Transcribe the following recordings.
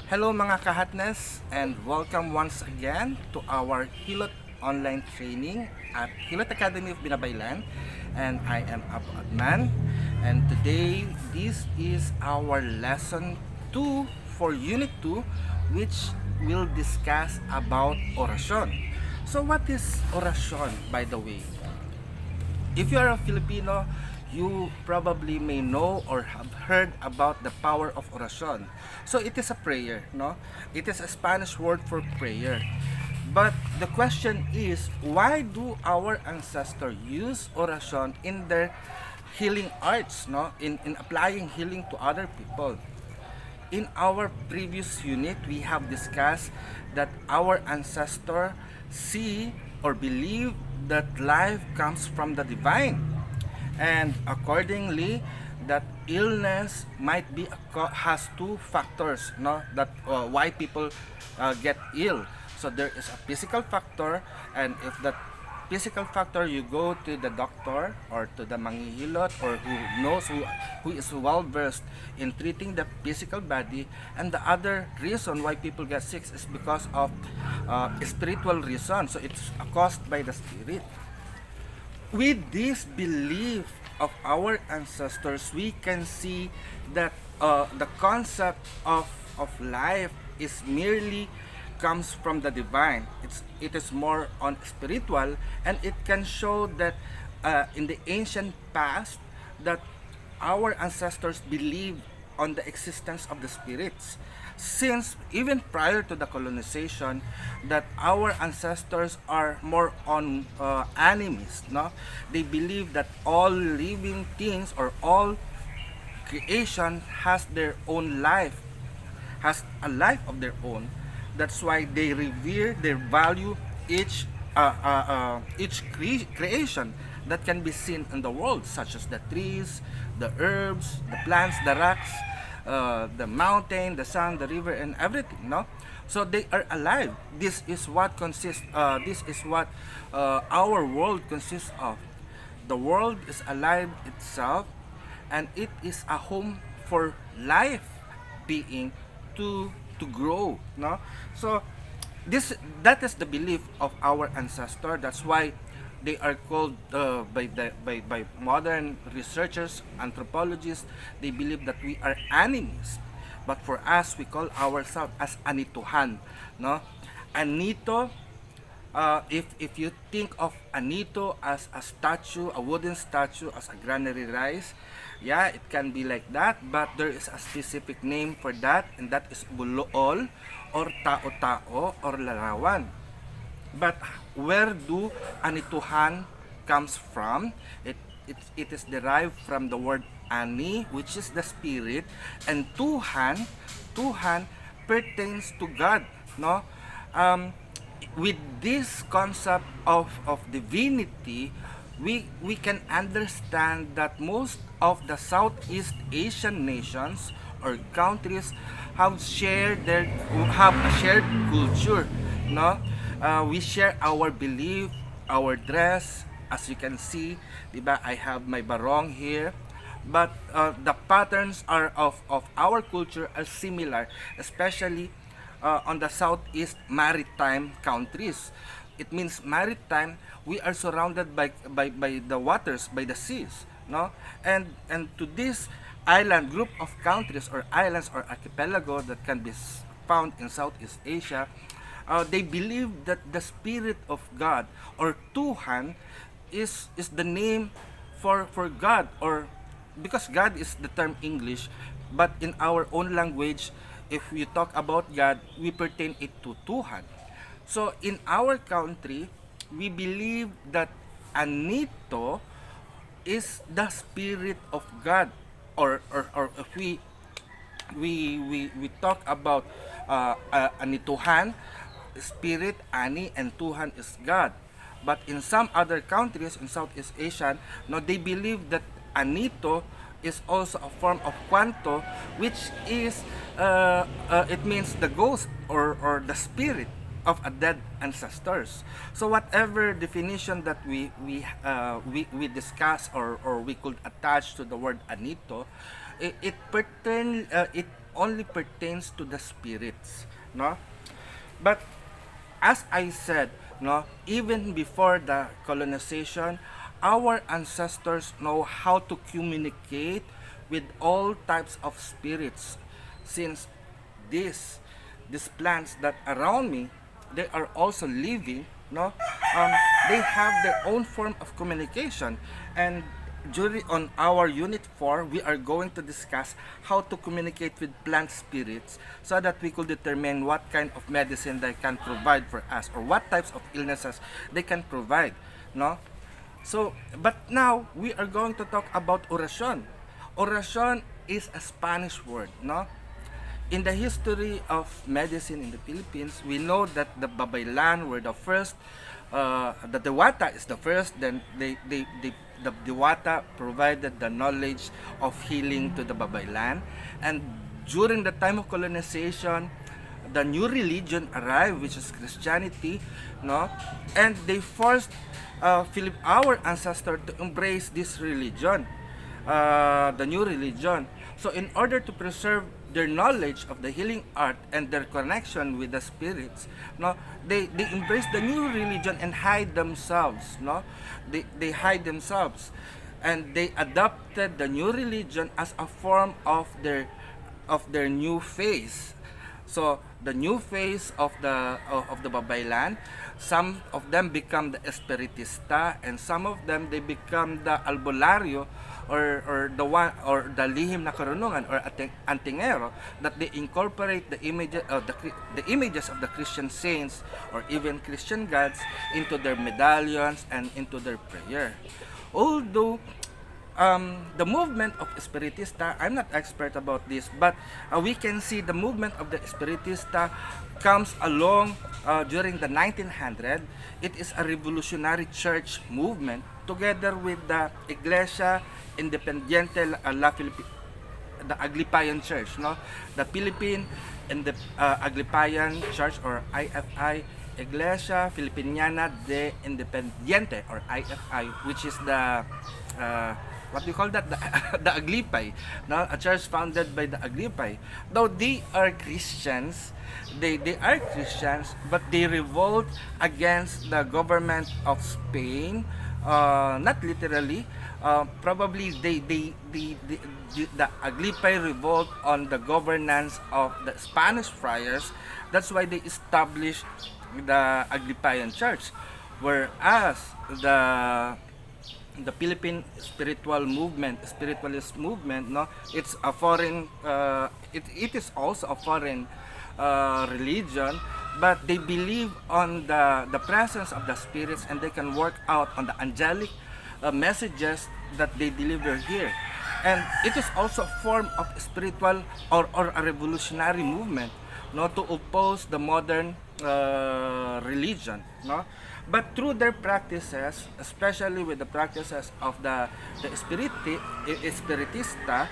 Hello mga kahatnes and welcome once again to our Hilot online training at Hilot Academy of Binabaylan, and I am Adman, and today this is our lesson 2 for unit 2, which will discuss about orasyon. So what is orasyon, by the way? If you are a Filipino, you probably may know or have heard about the power of orasyon. So it is a prayer, no? It is a Spanish word for prayer. But the question is, why do our ancestors use orasyon in their healing arts, no? In applying healing to other people? In our previous unit, we have discussed that our ancestor see or believe that life comes from the divine, and accordingly that illness might be has two factors, no, that why people get ill. So there is a physical factor, and if that physical factor, you go to the doctor or to the manghihilot, or who is well versed in treating the physical body. And the other reason why people get sick is because of spiritual reason, so it's caused by the spirit. With this belief of our ancestors, we can see that the concept of life is merely comes from the divine. It is more on spiritual, and it can show that in the ancient past that our ancestors believed on the existence of the spirits, since even prior to the colonization, that our ancestors are more on animist, no? They believe that all living things or all creation has their own life, has a life of their own. That's why they revere, they value each creation that can be seen in the world, such as the trees, the herbs, the plants, the rocks, the mountain, the sun, the river, and everything. No, so they are alive. This is what consists. This is what our world consists of. The world is alive itself, and it is a home for life being to grow, no? So this that is the belief of our ancestor. That's why they are called by modern researchers, anthropologists. They believe that we are animist, but for us, we call ourselves as anituhan, no? Anito, if you think of Anito as a statue, a wooden statue, as a granary rice, yeah, it can be like that, but there is a specific name for that, and that is bulool, or tao-tao, or larawan. But where do Anituhan comes from? It is derived from the word ani, which is the spirit, and Tuhan pertains to God, no? With this concept of divinity, we can understand that most of the Southeast Asian nations or countries have a shared culture, no? We share our belief, our dress. As you can see, diba, I have my barong here, but the patterns are of our culture are similar, especially on the Southeast maritime countries. It means maritime, we are surrounded by the waters, by the seas, no? And to this island group of countries or islands or archipelago that can be found in Southeast Asia, they believe that the spirit of God or Tuhan is the name for God, or because God is the term English, but in our own language, if we talk about God, we pertain it to Tuhan. So in our country, we believe that Anito is the spirit of God, or if we talk about Anituhan, spirit, Ani, and Tuhan is God. But in some other countries in Southeast Asia, no, they believe that Anito is also a form of Kwanto, which is it means the ghost, or the spirit of a dead ancestors. So whatever definition that we discuss, or we could attach to the word Anito, it only pertains to the spirits, no? But as I said, no, even before the colonization, our ancestors know how to communicate with all types of spirits, since these these plants that around me, they are also living, no, um, they have their own form of communication. And during on our unit 4, we are going to discuss how to communicate with plant spirits so that we could determine what kind of medicine they can provide for us, or what types of illnesses they can provide, no. So but now we are going to talk about orasyon. Orasyon is a Spanish word, no. In the history of medicine in the Philippines, we know that the Babaylan were the first, the Diwata is the first, then the Diwata provided the knowledge of healing to the Babaylan. And during the time of colonization, the new religion arrived, which is Christianity, no? And they forced our ancestors to embrace this religion, the new religion. So in order to preserve their knowledge of the healing art and their connection with the spirits, no, they embrace the new religion and hide themselves, no. They hide themselves, and they adopted the new religion as a form of their new face. So the new face of the Babaylan, some of them become the Espiritista, and some of them they become the Albularyo, or the one, or the lihim na karunungan, or antingero, that they incorporate the images of the Christian saints or even Christian gods into their medallions and into their prayer. Although the movement of Espiritista, I'm not expert about this, but we can see the movement of the Espiritista comes along during the 1900. It is a revolutionary church movement together with the Iglesia Independiente the Aglipayan Church, no, the Philippine and the Aglipayan Church, or IFI, Iglesia Filipiniana de Independiente, or IFI, which is the what do you call that, the Aglipay, no, a church founded by the Aglipay. Though they are Christians, they are Christians, but they revolt against the government of Spain. Not literally, probably the Aglipay revolt on the governance of the Spanish friars. That's why they established the Aglipayan Church, whereas the Philippine spiritualist movement, no, it's a foreign, it is also a foreign religion, but they believe on the presence of the spirits, and they can work out on the angelic messages that they deliver here. And it is also a form of spiritual, or a revolutionary movement, no, to oppose the modern religion, no. But through their practices, especially with the practices of the Espiritista,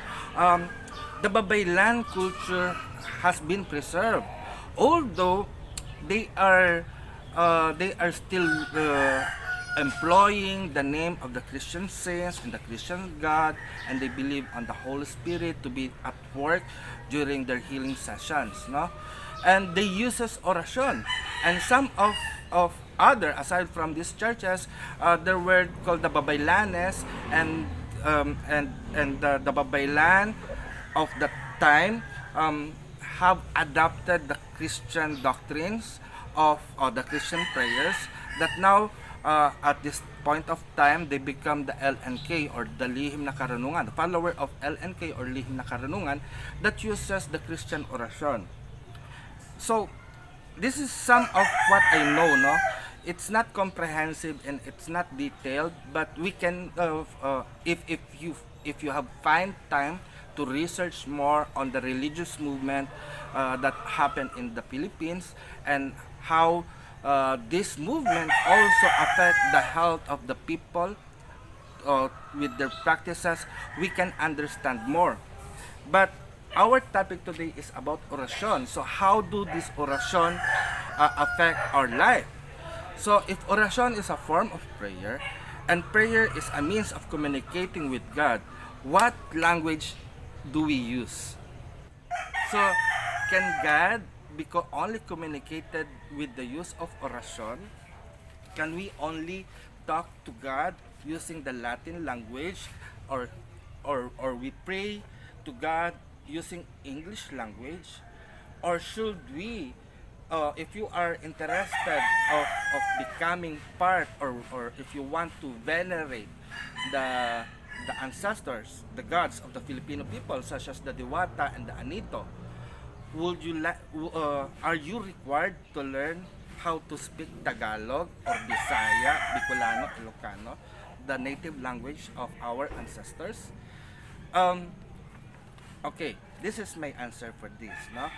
the Babaylan culture has been preserved, although they are still employing the name of the Christian saints and the Christian God, and they believe on the Holy Spirit to be at work during their healing sessions, no. And they uses orasyon, and some of other, aside from these churches, there were called the Babaylanes, and the Babaylan of the time have adopted the Christian doctrines of the Christian prayers, that now at this point of time they become the LNK, or the lihim na karunungan, the follower of LNK, or lihim na karunungan, that uses the Christian orasyon. So this is some of what I know, no. It's not comprehensive and it's not detailed, but we can, if you have find time to research more on the religious movement that happened in the Philippines, and how this movement also affect the health of the people with their practices, we can understand more. But our topic today is about orasyon. So how do this orasyon affect our life? So if orasyon is a form of prayer, and prayer is a means of communicating with God, what language do we use? So, can God be only communicated with the use of orasyon? Can we only talk to God using the Latin language, or or we pray to God using English language? Or should we, if you are interested of becoming part, or if you want to venerate the the ancestors, the gods of the Filipino people, such as the Diwata and the Anito, are you required to learn how to speak Tagalog or Bisaya, Bicolano, Ilocano, the native language of our ancestors? Um, okay, this is my answer for this, no?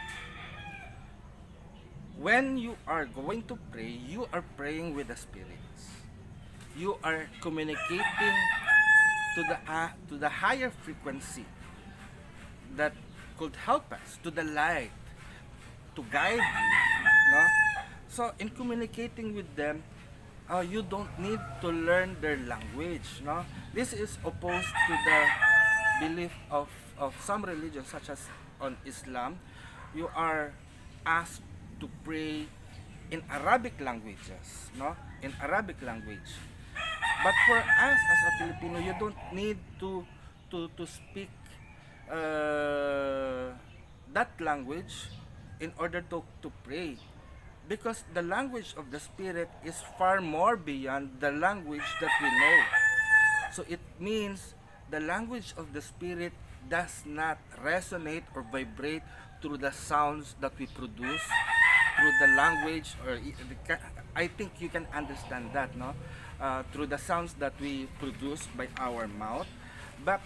When you are going to pray, you are praying with the spirits. You are communicating to the higher frequency that could help us, to the light, to guide you, no? So in communicating with them, you don't need to learn their language, no? This is opposed to the belief of some religions, such as on Islam. You are asked to pray in Arabic languages, no? In Arabic language. But for us as a Filipino, you don't need to speak that language in order to pray, because the language of the spirit is far more beyond the language that we know. So it means the language of the spirit does not resonate or vibrate through the sounds that we produce, through the language, or I think you can understand that, no? Through the sounds that we produce by our mouth, but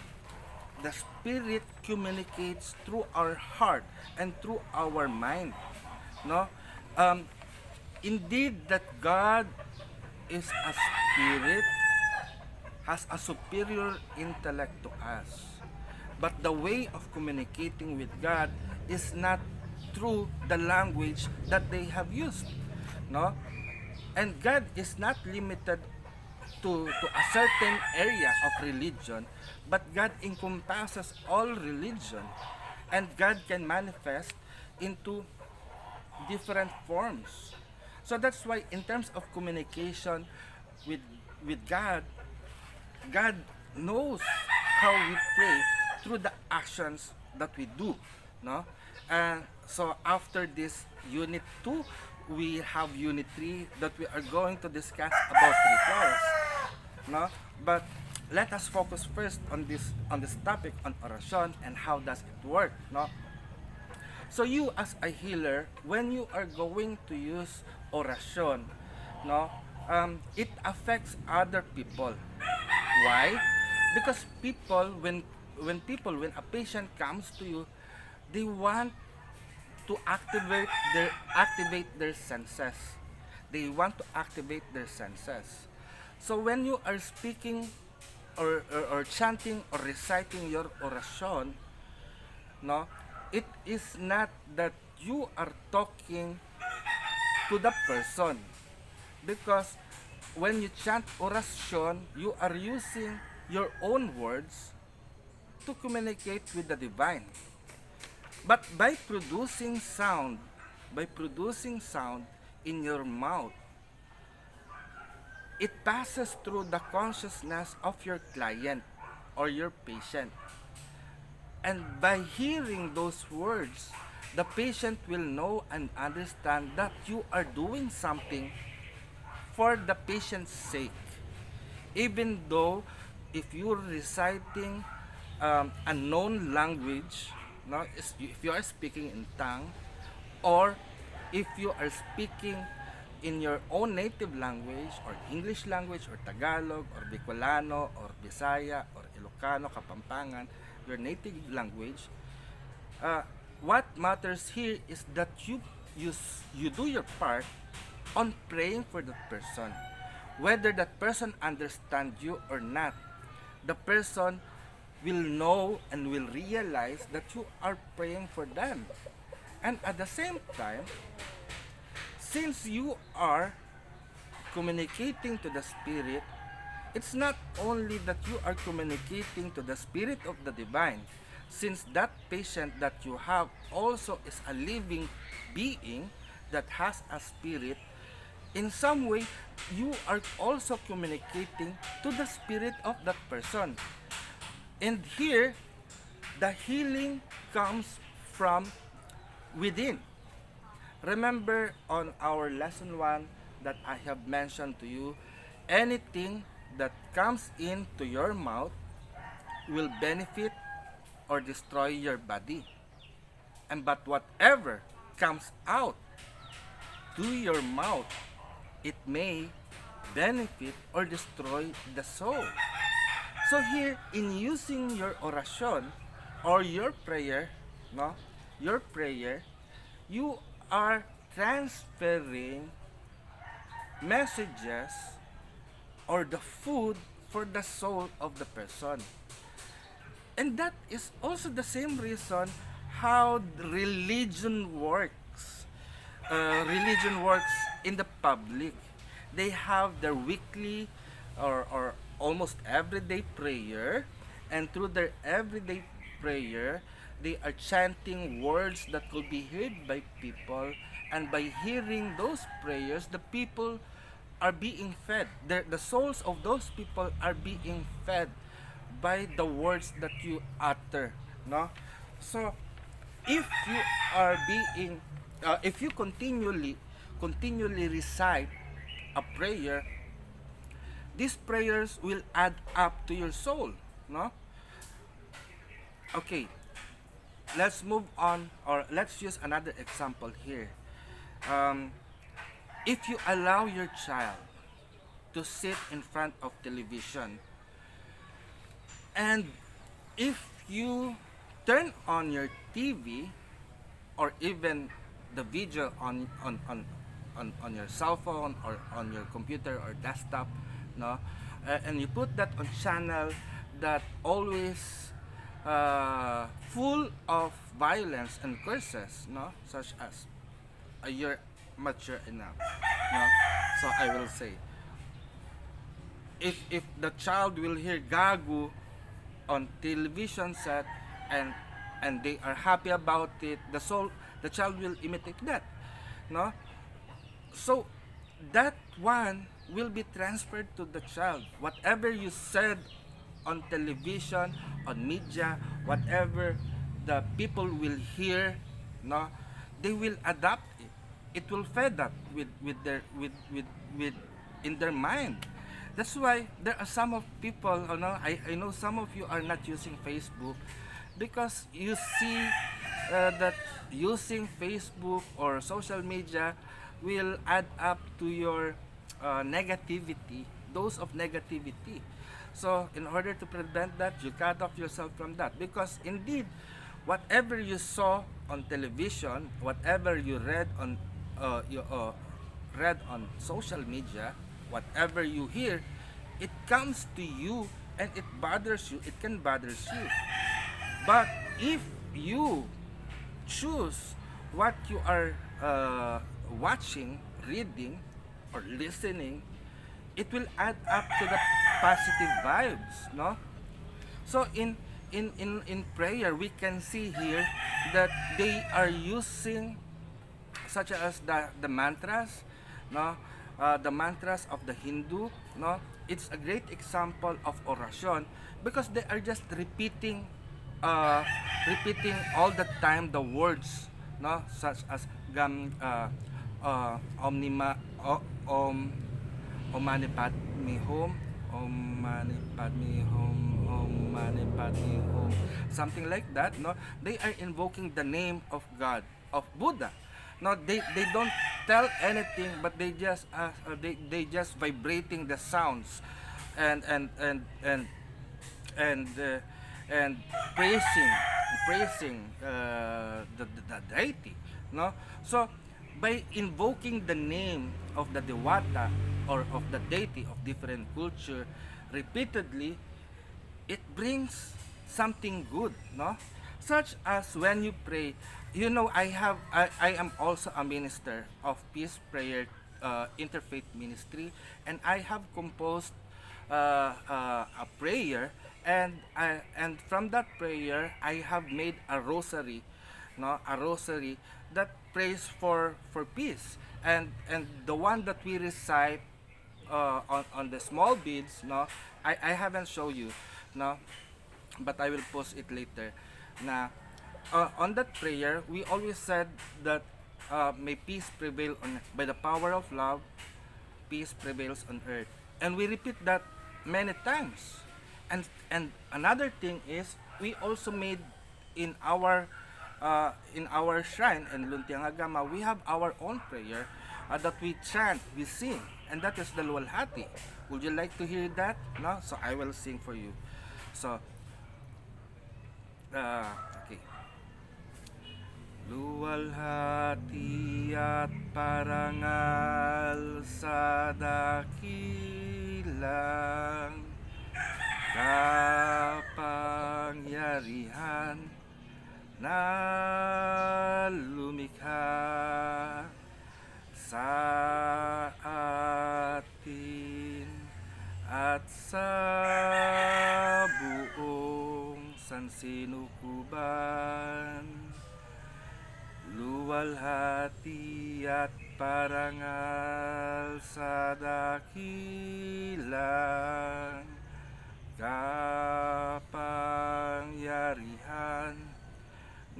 the spirit communicates through our heart and through our mind, no? um, Indeed that God is a spirit, has a superior intellect to us, but the way of communicating with God is not through the language that they have used, no? And God is not limited to a certain area of religion, but God encompasses all religion, and God can manifest into different forms. So that's why in terms of communication with God, God knows how we pray through the actions that we do, no? And so after this unit 2, we have unit 3 that we are going to discuss about rituals, no? But let us focus first on this topic on orasyon and how does it work, no? So you as a healer, when you are going to use orasyon, no, it affects other people. Why? Because when a patient comes to you, they want to activate their senses. They want to activate their senses. So when you are speaking, or chanting or reciting your orasyon, no, it is not that you are talking to the person, because when you chant orasyon, you are using your own words to communicate with the divine. But by producing sound in your mouth, it passes through the consciousness of your client or your patient. And by hearing those words, the patient will know and understand that you are doing something for the patient's sake. Even though if you're reciting a known language, no, if you are speaking in tongue, or if you are speaking in your own native language, or English language, or Tagalog, or Bicolano, or Bisaya, or Ilocano, Kapampangan, your native language, what matters here is that you do your part on praying for that person. Whether that person understands you or not, the person will know and will realize that you are praying for them. And at the same time, since you are communicating to the spirit, it's not only that you are communicating to the spirit of the divine. since that patient that you have also is a living being that has a spirit, in some way you are also communicating to the spirit of that person. And here, the healing comes from within. Remember on our lesson 1 that I have mentioned to you, anything that comes into your mouth will benefit or destroy your body. And but whatever comes out to your mouth, it may benefit or destroy the soul. So here, in using your orasyon or your prayer, no, your prayer, you are transferring messages or the food for the soul of the person. And that is also the same reason how religion works. Religion works in the public. They have their weekly or almost everyday prayer, and through their everyday prayer, they are chanting words that could be heard by people, and by hearing those prayers, the people are being fed. The souls of those people are being fed by the words that you utter, no? So if you are being if you continually recite a prayer, these prayers will add up to your soul, no? Okay, let's move on, or let's use another example here. um, if you allow your child to sit in front of television, and if you turn on your TV, or even the video on your cell phone or on your computer or desktop, no, and you put that on channel that always full of violence and curses, no, such as you're mature enough, no, so I will say, if the child will hear gagu on television set, and they are happy about it, the child will imitate that, no? So that one will be transferred to the child. Whatever you said on television, on media, whatever the people will hear, no, they will adapt it. It will fed up with in their mind. That's why there are some of people, I know some of you are not using Facebook, because you see that using Facebook or social media will add up to your negativity, dose of negativity. So in order to prevent that, you cut off yourself from that, because indeed, whatever you saw on television, whatever you read on social media, whatever you hear, it comes to you and it bothers you. It can bothers you. But if you choose what you are watching, reading, or listening, it will add up to the positive vibes, no? So in prayer, we can see here that they are using, such as the mantras, no, the mantras of the Hindu, no. It's a great example of orasyon, because they are just repeating all the time the words, no, such as omnima om mani padme hum, om mani padme hum, om mani padme hum, something like that, no. They are invoking the name of God, of Buddha. No, they don't tell anything, but they just vibrating the sounds, and and and and and uh, and praising the deity, no. So by invoking the name of the Dewata or of the deity of different culture repeatedly, it brings something good, no? Such as when you pray, I am also a minister of peace prayer interfaith ministry, and I have composed a prayer And from that prayer I have made a rosary, no, a rosary that prays for peace. And the one that we recite on the small beads, no, I haven't shown you, no, but I will post it later. Na on that prayer, we always said that may peace prevail on by the power of love, peace prevails on earth. And we repeat that many times. And another thing is we also made in our shrine in Luntiangagama, we have our own prayer that we chant, we sing, and that is the Luwalhati. Would you like to hear that? No? So I will sing for you. So, okay. Luwalhati at parangal sa dakilang kapangyarihan na lumikha sa atin at sa buong sansinukuban. Luwalhati at parangal sa dakilang kapangyarihan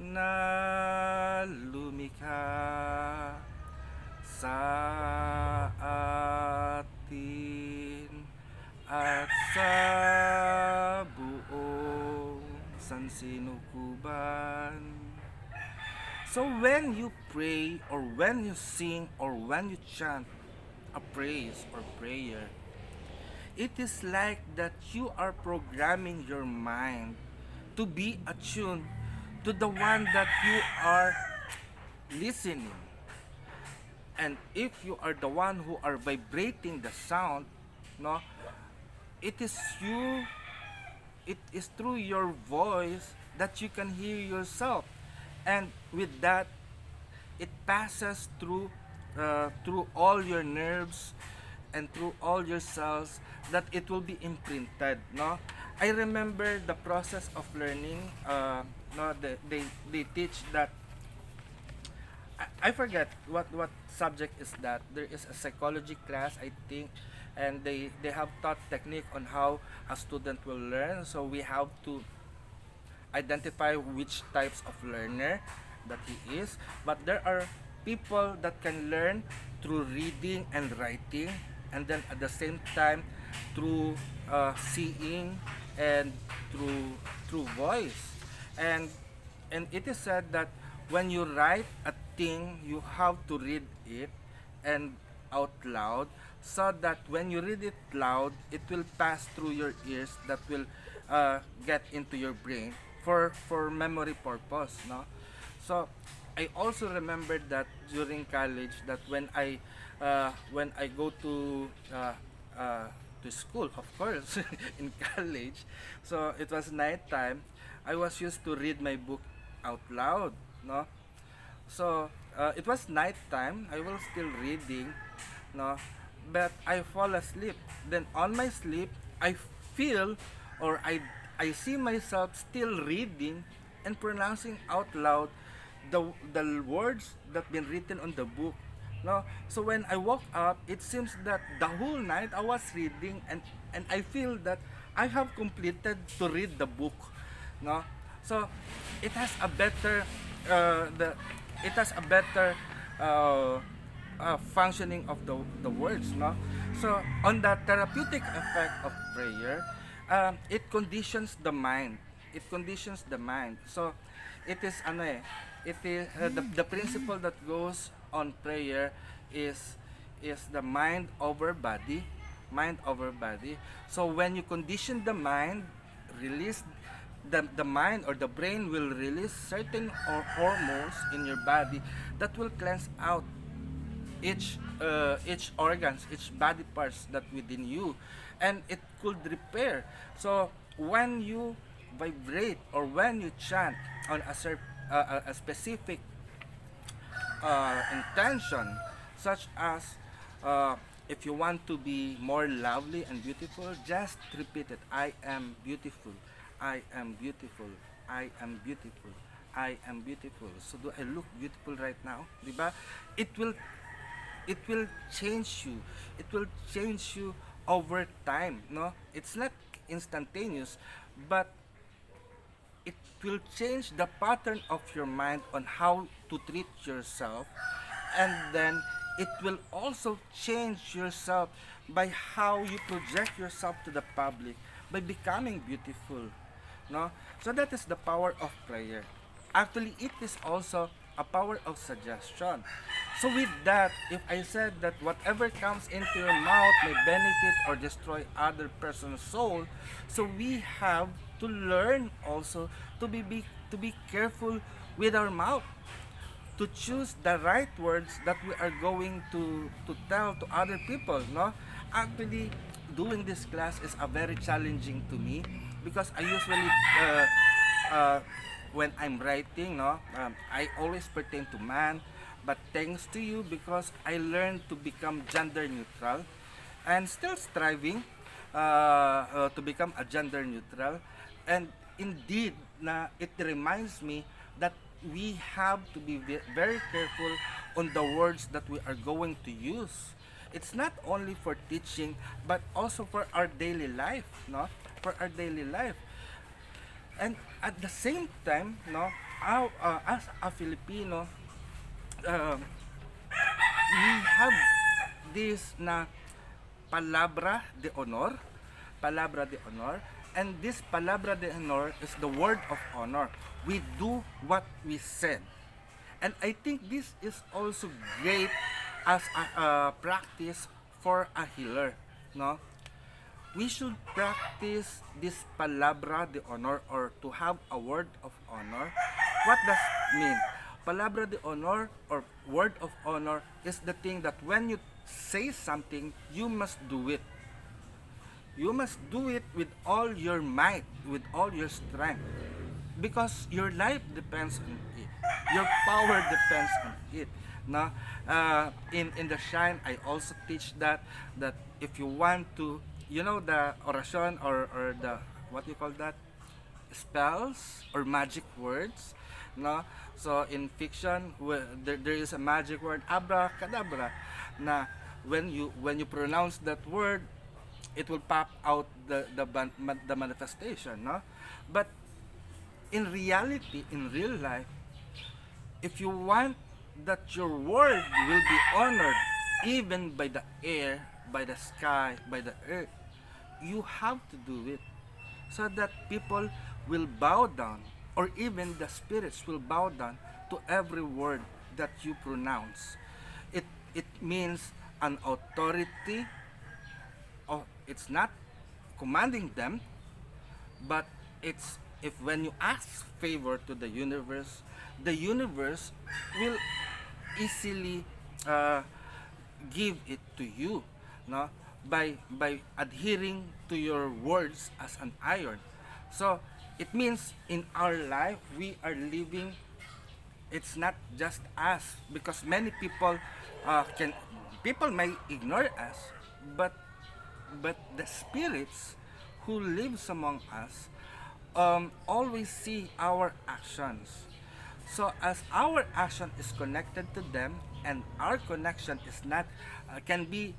na lumikha sa atin at sa buong sansinukuban. So when you pray or when you sing or when you chant a praise or prayer, it is like that you are programming your mind to be attuned to the one that you are listening. And if you are the one who are vibrating the sound, no, it is you, it is through your voice that you can hear yourself. And with that, it passes through all your nerves and through all your cells, that it will be imprinted, no. I remember the process of learning, no, they teach that, I forget what subject is that. There is a psychology class, I think, and they have taught technique on how a student will learn. So we have to identify which types of learner that he is. But there are people that can learn through reading and writing, and then at the same time through seeing and through voice. And it is said that when you write a thing, you have to read it and out loud, so that when you read it loud, it will pass through your ears, that will get into your brain for memory purpose, no. So I also remembered that during college, that when I go to school, of course, in college, so it was night time, I was used to read my book out loud, no. So it was night time, I was still reading, no, but I fall asleep. Then on my sleep, I feel, or I see myself still reading and pronouncing out loud the words that been written on the book, no. So when I woke up, it seems that the whole night I was reading, and I feel that I have completed to read the book, no. So it has a better it has a better functioning of the words, no. So on the therapeutic effect of prayer, it conditions the mind, it conditions the mind. So it is ano eh, it is the principle that goes on prayer is the mind over body, mind over body. So when you condition the mind, release the mind or the brain will release certain hormones in your body that will cleanse out each organs, each body parts that within you, and it could repair. So when you vibrate or when you chant on a specific intention, such as If you want to be more lovely and beautiful, just repeat it. I am beautiful. I am beautiful. I am beautiful. I am beautiful. So do I look beautiful right now? Diba? It will it will change you. It will change you over time, no? It's not instantaneous, but it will change the pattern of your mind on how to treat yourself, and then it will also change yourself by how you project yourself to the public by becoming beautiful, no? So that is the power of prayer. Actually, it is also a power of suggestion. So with that, if I said that whatever comes into your mouth may benefit or destroy other person's soul, so we have to learn also to be careful with our mouth, to choose the right words that we are going to tell to other people, no? Actually, doing this class is a very challenging to me because I usually uh, when I'm writing, no, I always pertain to man, but thanks to you, because I learned to become gender neutral and still striving to become a gender neutral. And indeed, na it reminds me that we have to be very careful on the words that we are going to use. It's not only for teaching, but also for our daily life, no? For our daily life. And at the same time, no, as a Filipino, uh, we have this na palabra de honor, and this palabra de honor is the word of honor. We do what we said, and I think this is also great as a practice for a healer, no? We should practice this palabra de honor, or to have a word of honor. What does it mean? Palabra de honor or word of honor is the thing that when you say something, you must do it. You must do it with all your might, with all your strength. Because your life depends on it. Your power depends on it. No? In the Shrine, I also teach that if you want to, you know, the orasyon, or the, what you call that, spells or magic words, no? So in fiction, there is a magic word, abracadabra, na when you pronounce that word, it will pop out the manifestation, no? But in reality, in real life, if you want that your word will be honored even by the air, by the sky, by the earth, you have to do it so that people will bow down, or even the spirits will bow down to every word that you pronounce. It means an authority. It's not commanding them, but it's, if when you ask favor to the universe will easily give it to you, no? By adhering to your words as an iron. So it means in our life we are living. It's not just us, because many people may ignore us, but the spirits who lives among us always see our actions. So as our action is connected to them, and our connection is not can be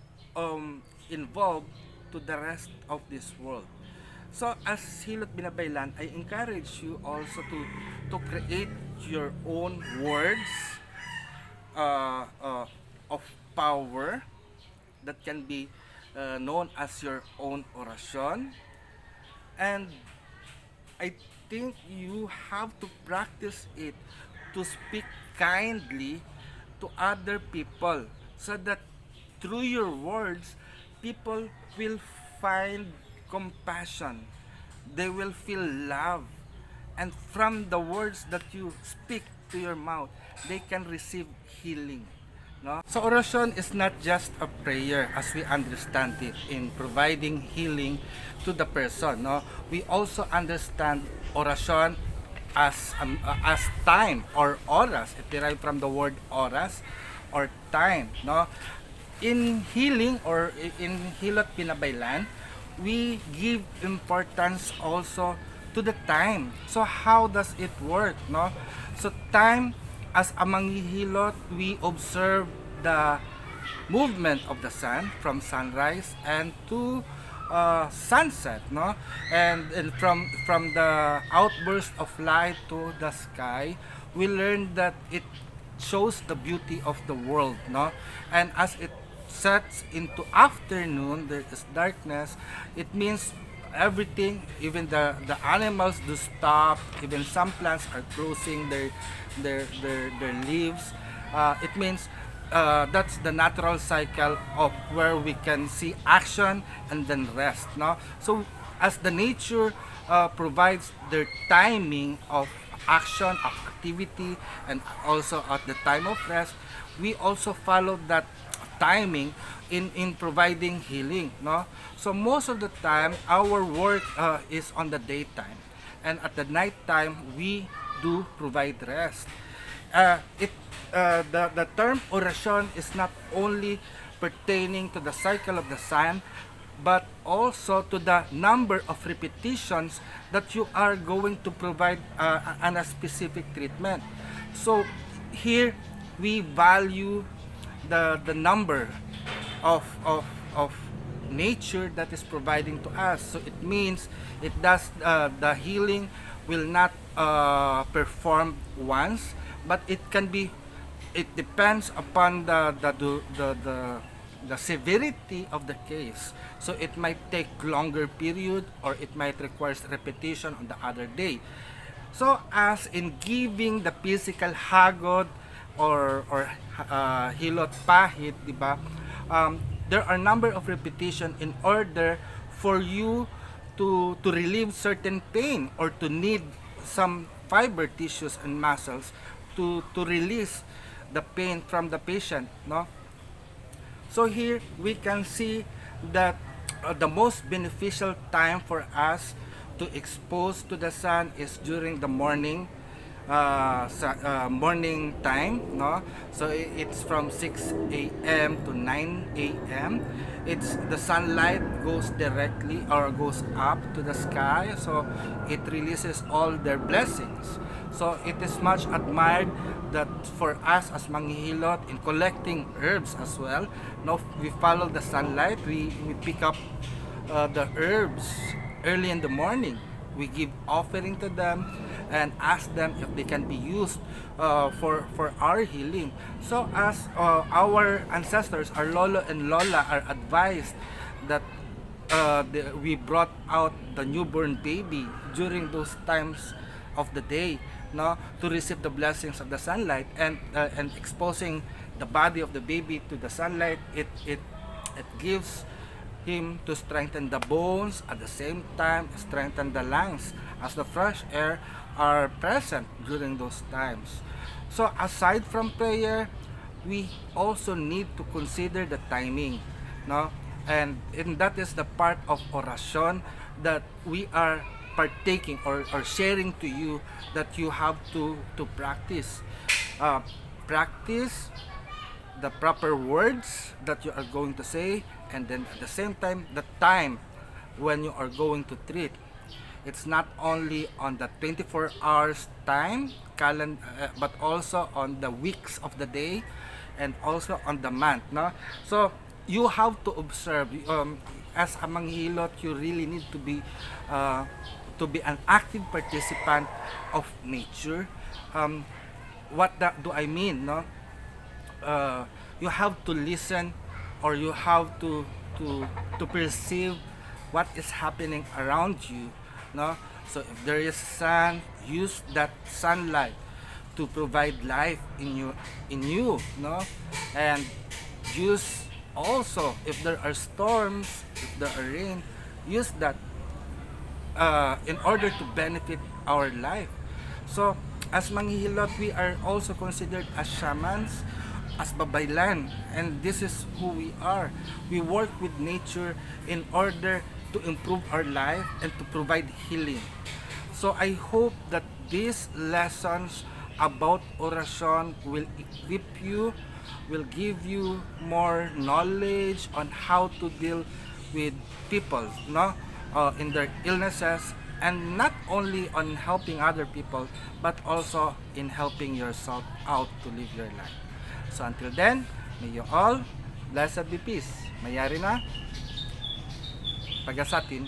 involved to the rest of this world. So as Hilot Binabaylan, I encourage you also to create your own words of power that can be known as your own orasyon. And I think you have to practice it, to speak kindly to other people, so that through your words, people will find compassion. They will feel love. And from the words that you speak to your mouth, they can receive healing. No? So orasyon is not just a prayer as we understand it in providing healing to the person. No? We also understand orasyon as time, or oras. It derived from the word oras, or time. No? in healing or in Hilot Pinabaylan, we give importance also to the time. So how does it work, no? So time, as a manghihilot, we observe the movement of the sun from sunrise and to sunset, no? And from the outburst of light to the sky, we learn that it shows the beauty of the world, no? And as it sets into afternoon, there is darkness. It means everything, even the animals do stop. Even some plants are closing their leaves. It means that's the natural cycle of where we can see action and then rest, no? So as the nature provides their timing of action, of activity, and also at the time of rest, we also follow that timing in providing healing, no? So most of the time our work is on the daytime, and at the night time we do provide rest. The term orasyon is not only pertaining to the cycle of the sun, but also to the number of repetitions that you are going to provide on a specific treatment. So here we value the number of nature that is providing to us. So it means it does the healing will not perform once, but it can be, it depends upon the severity of the case. So it might take longer period, or it might require repetition on the other day. So as in giving the physical hagod or hilot pahit, di ba? There are number of repetition in order for you to relieve certain pain, or to need some fiber tissues and muscles to release the pain from the patient, no? So here we can see that the most beneficial time for us to expose to the sun is during the morning, morning time, no? So it's from 6 a.m. to 9 a.m. It's the sunlight goes directly or goes up to the sky, so it releases all their blessings. So it is much admired that for us as manghihilot in collecting herbs as well, no, we follow the sunlight, we pick up the herbs early in the morning. We give offering to them and ask them if they can be used for our healing. So as our ancestors, our lolo and lola, are advised that we brought out the newborn baby during those times of the day, no, to receive the blessings of the sunlight, and exposing the body of the baby to the sunlight, it gives him to strengthen the bones, at the same time strengthen the lungs, as the fresh air are present during those times. So aside from prayer, we also need to consider the timing, no? And that is the part of orasyon that we are partaking or sharing to you, that you have to practice. Practice the proper words that you are going to say, and then at the same time the time when you are going to treat. It's not only on the 24 hours time but also on the weeks of the day, and also on the month, no? So you have to observe, as a manghilot, you really need to be an active participant of nature. What do I mean, no? You have to listen, or you have to perceive what is happening around you, no? So if there is sun, use that sunlight to provide life in you, no? And use also, if there are storms, if there are rain, use that in order to benefit our life. So as manghihilot, we are also considered as shamans, as babaylan, and this is who we are. We work with nature in order to improve our life and to provide healing. So I hope that these lessons about orasyon will equip you will give you more knowledge on how to deal with people, no, in their illnesses, and not only on helping other people, but also in helping yourself out to live your life. So until then, may you all blessed be peace. Mayari na, pagasatin,